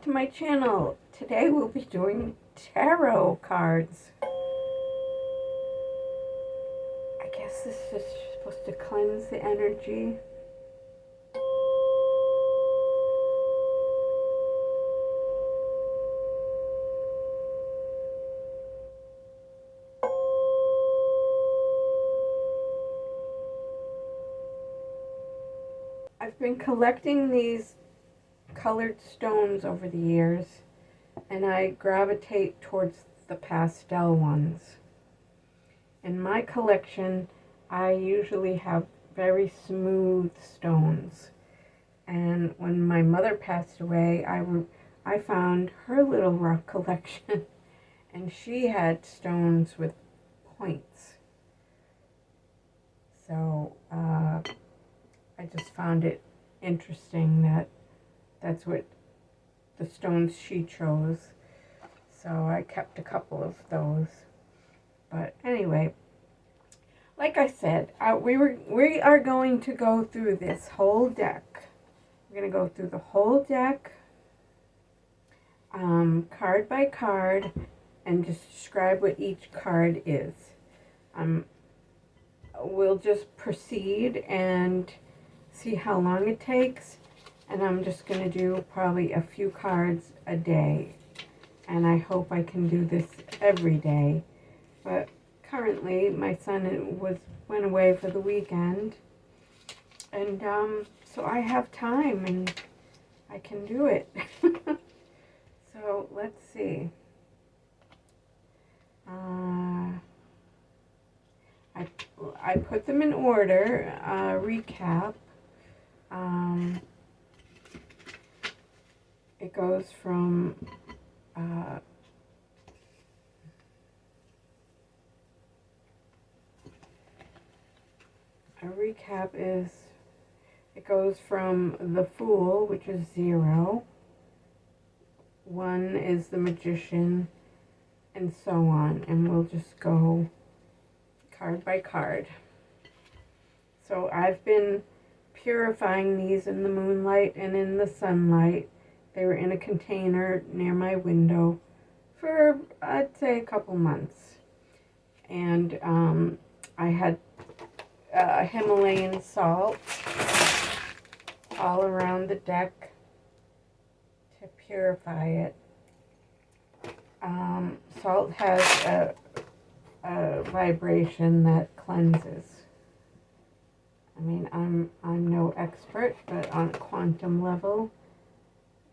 to my channel. Today we'll be doing tarot cards. I guess this is supposed to cleanse the energy. I've been collecting these colored stones over the years, and I gravitate towards the pastel ones. In my collection, I usually have very smooth stones, and when my mother passed away, I found her little rock collection, and she had stones with points. So I just found it interesting that that's what the stones she chose. So I kept a couple of those. But anyway, like I said, we are going to go through this whole deck. We're going to go through the whole deck, card by card, and just describe what each card is. We'll just proceed and see how long it takes, and I'm just going to do probably a few cards a day, and I hope I can do this every day. But currently my son went away for the weekend, and so I have time and I can do it. So let's see. I put them in order. Recap. It goes from a recap is, it goes from the Fool, which is 0, 1 is the Magician, and so on, and we'll just go card by card. So I've been purifying these in the moonlight and in the sunlight. They were in a container near my window for, I'd say, a couple months. And I had Himalayan salt all around the deck to purify it. Salt has a vibration that cleanses. I mean, I'm no expert, but on a quantum level,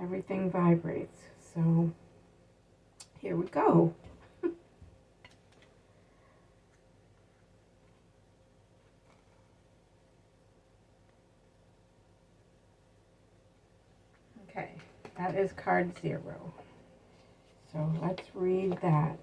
everything vibrates. So here we go. Okay, that is card 0. So let's read that.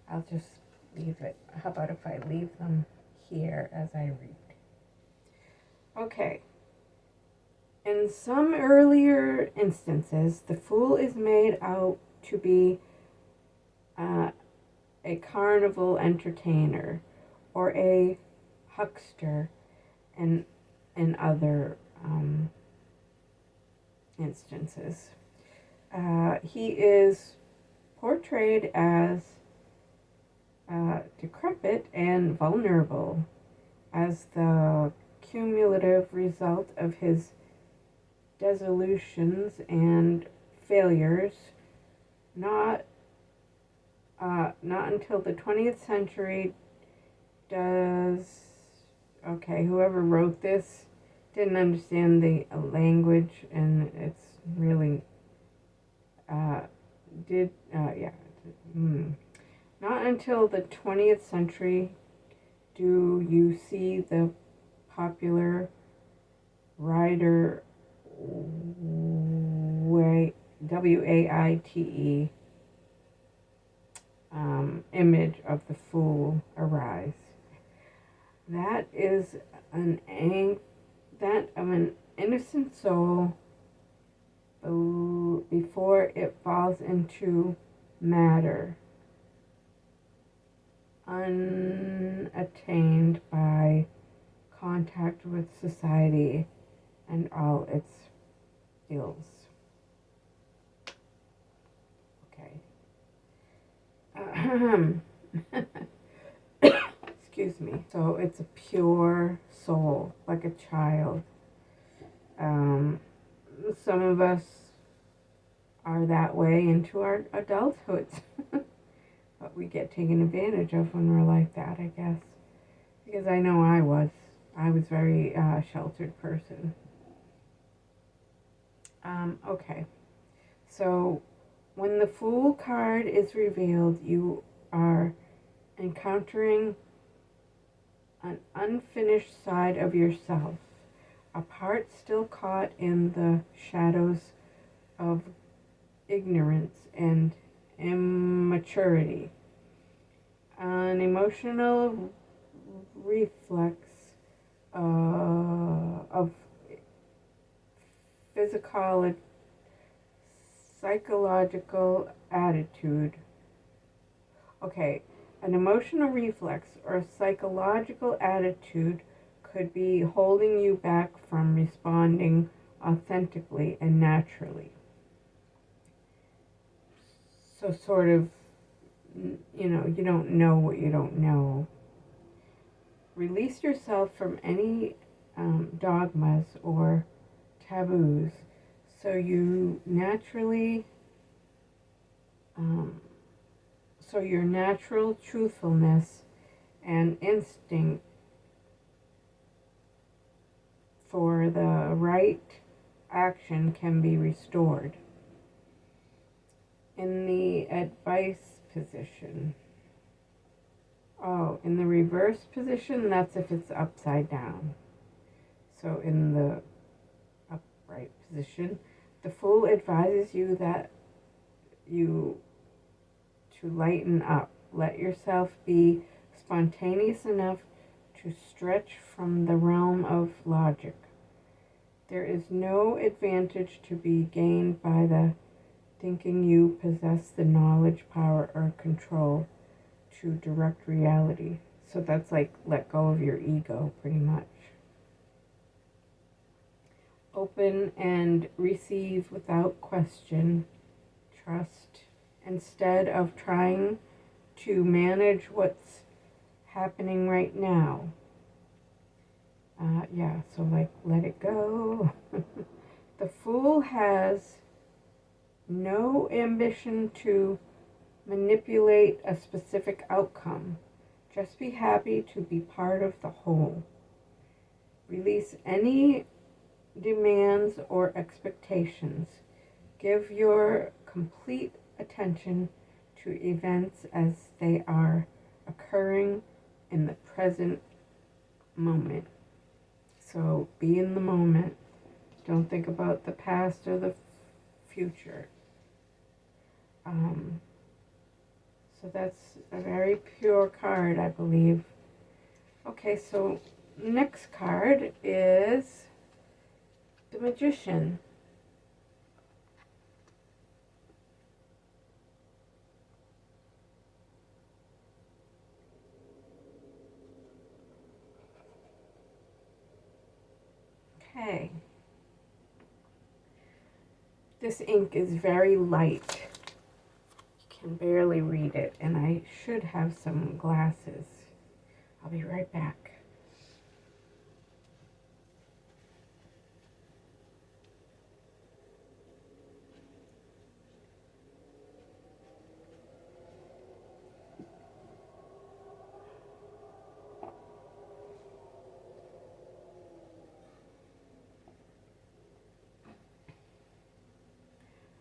I'll just leave it. How about if I leave them here as I read? Okay. In some earlier instances, the Fool is made out to be a carnival entertainer or a huckster in other instances. He is portrayed as decrepit and vulnerable as the cumulative result of his dissolutions and failures. Not until the 20th century does, okay, whoever wrote this didn't understand the language, and it's really, not until the 20th century do you see the popular writer Waite image of the Fool arise. That is that of an innocent soul before it falls into matter, unattained by contact with society and all its ills. Excuse me. So it's a pure soul, like a child. Some of us are that way into our adulthoods. But we get taken advantage of when we're like that, I guess. Because I know I was. I was very sheltered person. Okay. So when the Fool card is revealed, you are encountering an unfinished side of yourself, a part still caught in the shadows of ignorance and immaturity, an emotional reflex of psychological attitude. Okay, an emotional reflex or psychological attitude could be holding you back from responding authentically and naturally. So sort of, you don't know what you don't know. Release yourself from any dogmas or taboos so you naturally, so your natural truthfulness and instinct for the right action can be restored. In the advice position. Oh, in the reverse position, that's if it's upside down. So in the upright position, the Fool advises you that to lighten up. Let yourself be spontaneous enough to stretch from the realm of logic. There is no advantage to be gained by the thinking you possess the knowledge, power, or control to direct reality. So that's like let go of your ego, pretty much. Open and receive without question. Trust instead of trying to manage what's happening right now. So like let it go. The Fool has no ambition to manipulate a specific outcome. Just be happy to be part of the whole. Release any demands or expectations. Give your complete attention to events as they are occurring in the present moment. So be in the moment. Don't think about the past or the future. So that's a very pure card, I believe. Okay, so next card is the Magician. Okay. This ink is very light. Can barely read it, and I should have some glasses. I'll be right back.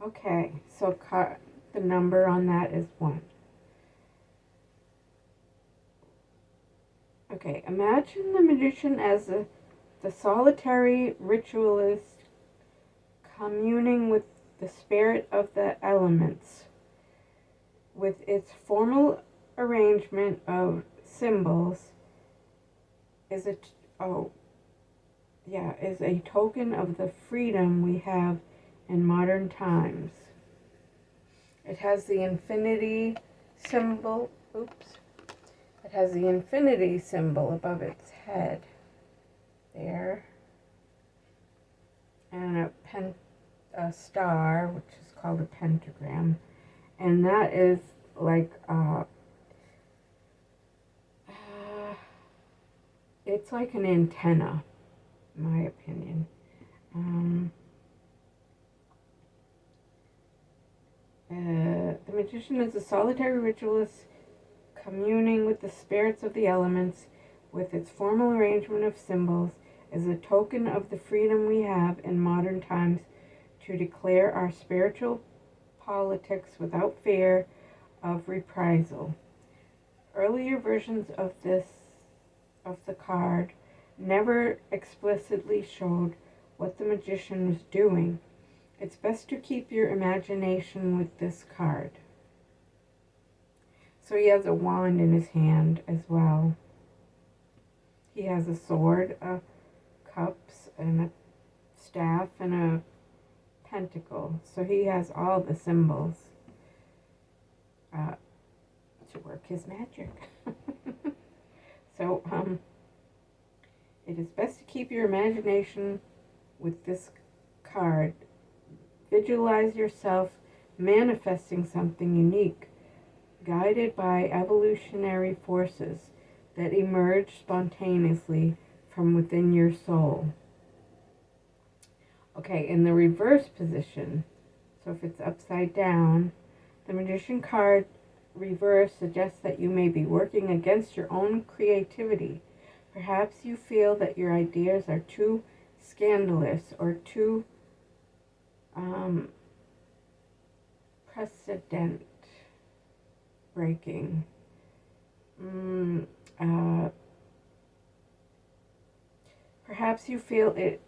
Okay, so the number on that is 1. Okay, imagine the Magician as the solitary ritualist communing with the spirit of the elements. With its formal arrangement of symbols is a token of the freedom we have in modern times. It has the infinity symbol. It has the infinity symbol above its head. There. And a star, which is called a pentagram. And that is like, it's like an antenna, in my opinion. The magician is a solitary ritualist communing with the spirits of the elements with its formal arrangement of symbols is a token of the freedom we have in modern times to declare our spiritual politics without fear of reprisal. Earlier versions of the card never explicitly showed what the magician was doing. It's best to keep your imagination with this card. So he has a wand in his hand as well. He has a sword, a cups, and a staff, and a pentacle. So he has all the symbols to work his magic. So, it is best to keep your imagination with this card. Visualize yourself manifesting something unique, guided by evolutionary forces that emerge spontaneously from within your soul. Okay, in the reverse position, so if it's upside down, the magician card reverse suggests that you may be working against your own creativity. Perhaps you feel that your ideas are too scandalous or too precedent breaking. Perhaps you feel it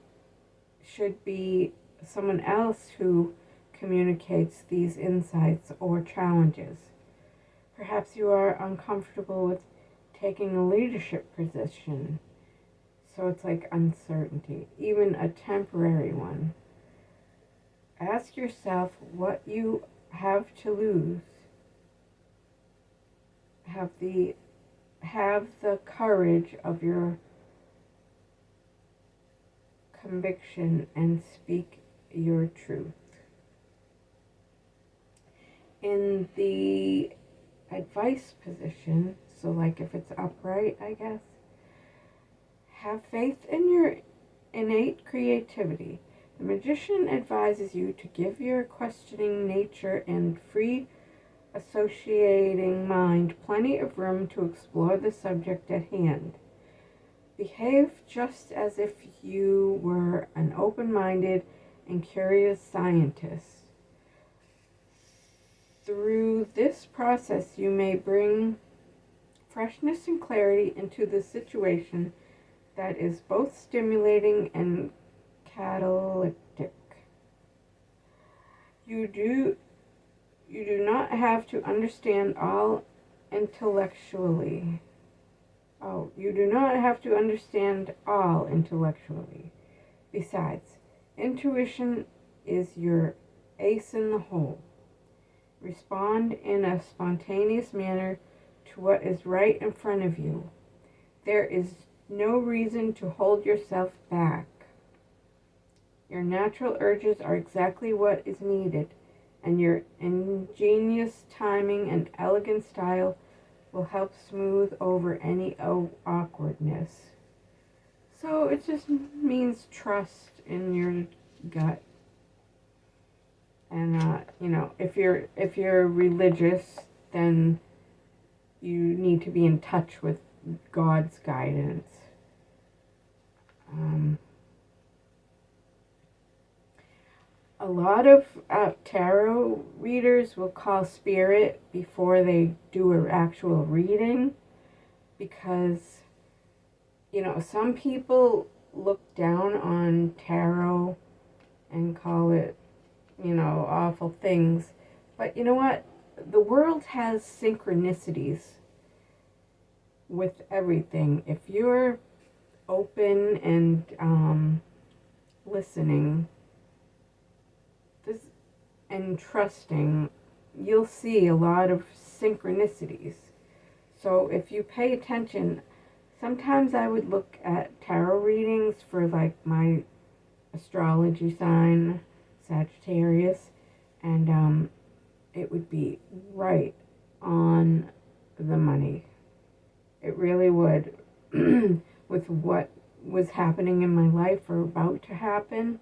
should be someone else who communicates these insights or challenges. Perhaps you are uncomfortable with taking a leadership position. So it's like uncertainty, even a temporary one. Ask yourself what you have to lose. Have the courage of your conviction and speak your truth. In the advice position, so like if it's upright, I guess, have faith in your innate creativity. The magician advises you to give your questioning nature and free associating mind plenty of room to explore the subject at hand. Behave just as if you were an open-minded and curious scientist. Through this process, you may bring freshness and clarity into the situation that is both stimulating and catalytic. You do not have to understand all intellectually. You do not have to understand all intellectually. Besides, intuition is your ace in the hole. Respond in a spontaneous manner to what is right in front of you. There is no reason to hold yourself back. Your natural urges are exactly what is needed, and your ingenious timing and elegant style will help smooth over any awkwardness. So it just means trust in your gut. And if you're religious, then you need to be in touch with God's guidance. A lot of tarot readers will call spirit before they do an actual reading, because some people look down on tarot and call it awful things. But you know what? The world has synchronicities with everything. If you're open and listening and trusting, you'll see a lot of synchronicities. So if you pay attention, sometimes I would look at tarot readings for like my astrology sign, Sagittarius, and it would be right on the money. It really would. With what was happening in my life or about to happen.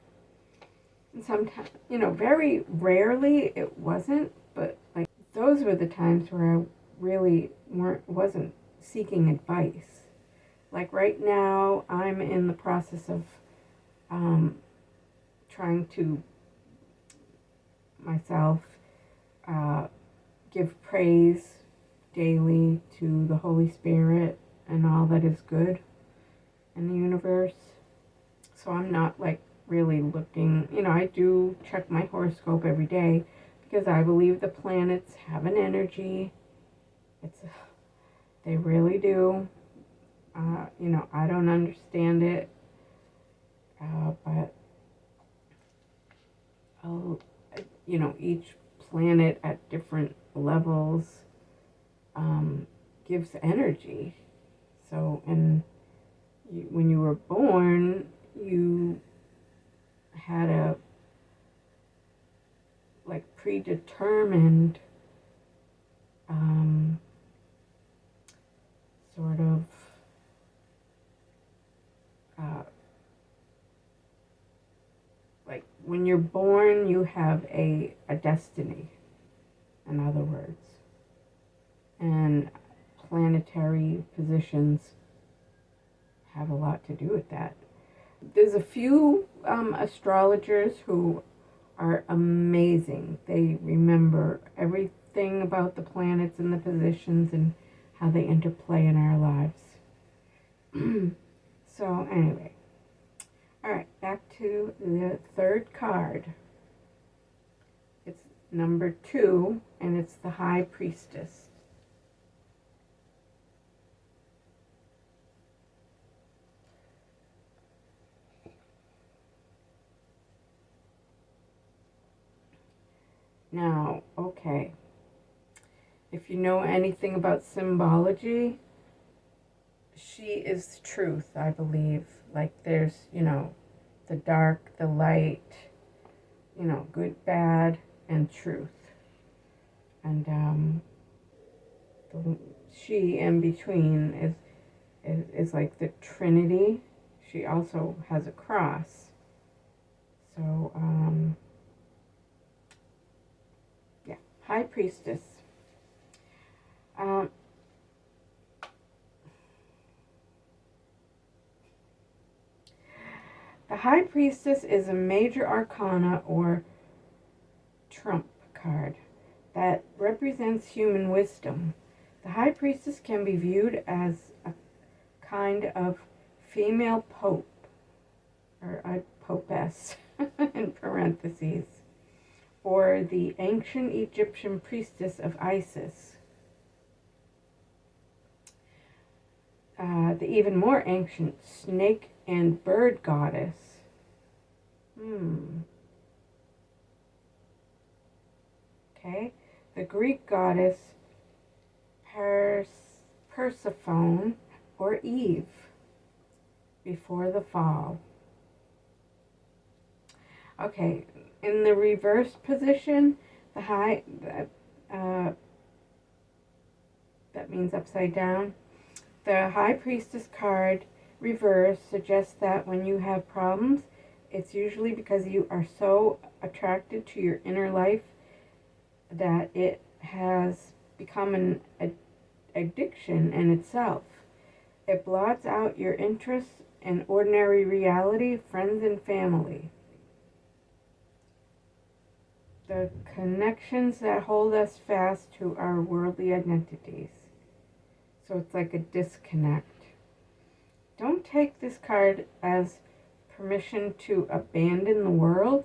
And sometimes, very rarely it wasn't, but like those were the times where I really wasn't seeking advice. Like right now, I'm in the process of trying to myself give praise daily to the Holy Spirit and all that is good in the universe. So I'm not like really looking, I do check my horoscope every day because I believe the planets have an energy. They really do. I don't understand it, but each planet at different levels gives energy. So, and when you were born, you had a like predetermined sort of like when you're born, you have a destiny, in other words, and planetary positions have a lot to do with that. There's a few astrologers who are amazing. They remember everything about the planets and the positions and how they interplay in our lives. So anyway, all right, back to the third card. It's number 2, and it's the High Priestess. Now, okay, if you know anything about symbology, she is truth, I believe. Like there's, the dark, the light, good, bad, and truth. And she in between is like the Trinity. She also has a cross. So, yeah, High Priestess. The High Priestess is a major arcana or trump card that represents human wisdom. The High Priestess can be viewed as a kind of female pope, or a popess in parentheses, or the ancient Egyptian priestess of Isis. The even more ancient snake and bird goddess. Okay. The Greek goddess Persephone or Eve before the fall. Okay. In the reverse position, that means upside down. The High Priestess card reverse suggests that when you have problems, it's usually because you are so attracted to your inner life that it has become an addiction in itself. It blots out your interests in ordinary reality, friends, and family. The connections that hold us fast to our worldly identities. So it's like a disconnect. Don't take this card as permission to abandon the world.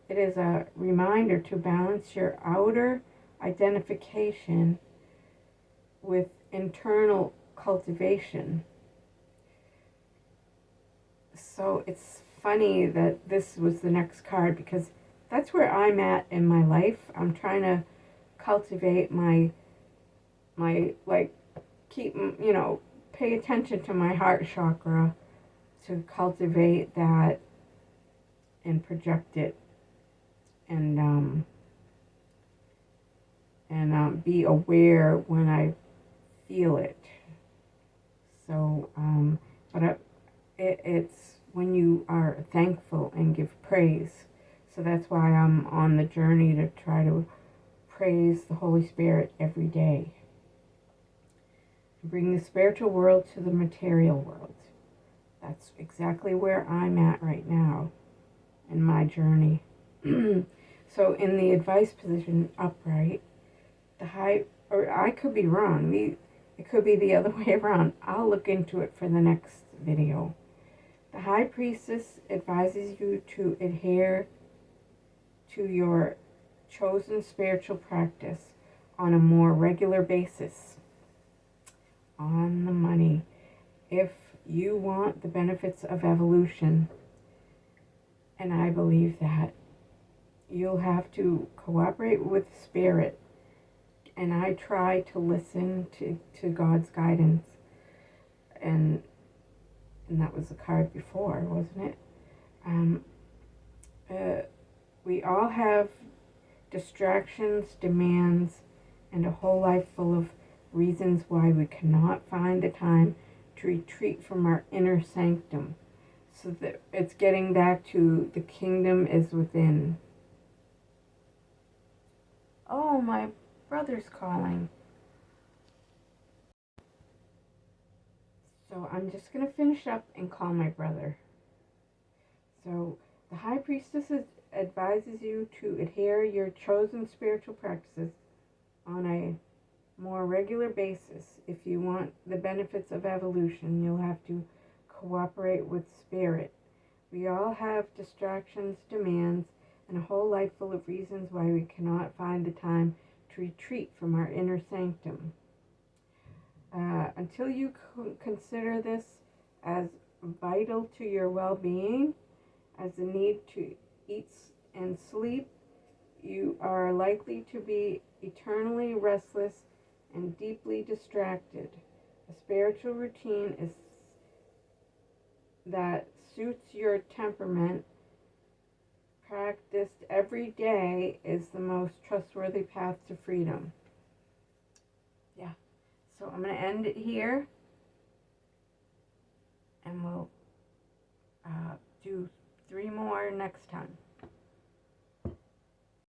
It is a reminder to balance your outer identification with internal cultivation. So it's funny that this was the next card because that's where I'm at in my life. I'm trying to cultivate my keep, pay attention to my heart chakra to cultivate that and project it and and be aware when I feel it. So, but it's when you are thankful and give praise. So that's why I'm on the journey to try to praise the Holy Spirit every day. Bring the spiritual world to the material world. That's exactly where I'm at right now in my journey. So in the advice position, upright, the high, or I could be wrong. It could be the other way around. I'll look into it for the next video. The High Priestess advises you to adhere to your chosen spiritual practice on a more regular basis. On the money. If you want the benefits of evolution, and I believe that, you'll have to cooperate with Spirit. And I try to listen to God's guidance. And that was the card before, wasn't it? We all have distractions, demands, and a whole life full of reasons why we cannot find the time to retreat from our inner sanctum. So that it's getting back to the kingdom is within. Oh, my brother's calling. So I'm just going to finish up and call my brother. So the High Priestess advises you to adhere your chosen spiritual practices on a more regular basis. If you want the benefits of evolution, you'll have to cooperate with Spirit. We all have distractions, demands, and a whole life full of reasons why we cannot find the time to retreat from our inner sanctum. Until you consider this as vital to your well-being, as the need to eat and sleep, you are likely to be eternally restless and deeply distracted. A spiritual routine is that suits your temperament, practiced every day, is the most trustworthy path to freedom. Yeah. So I'm going to end it here, and we'll do 3 more next time.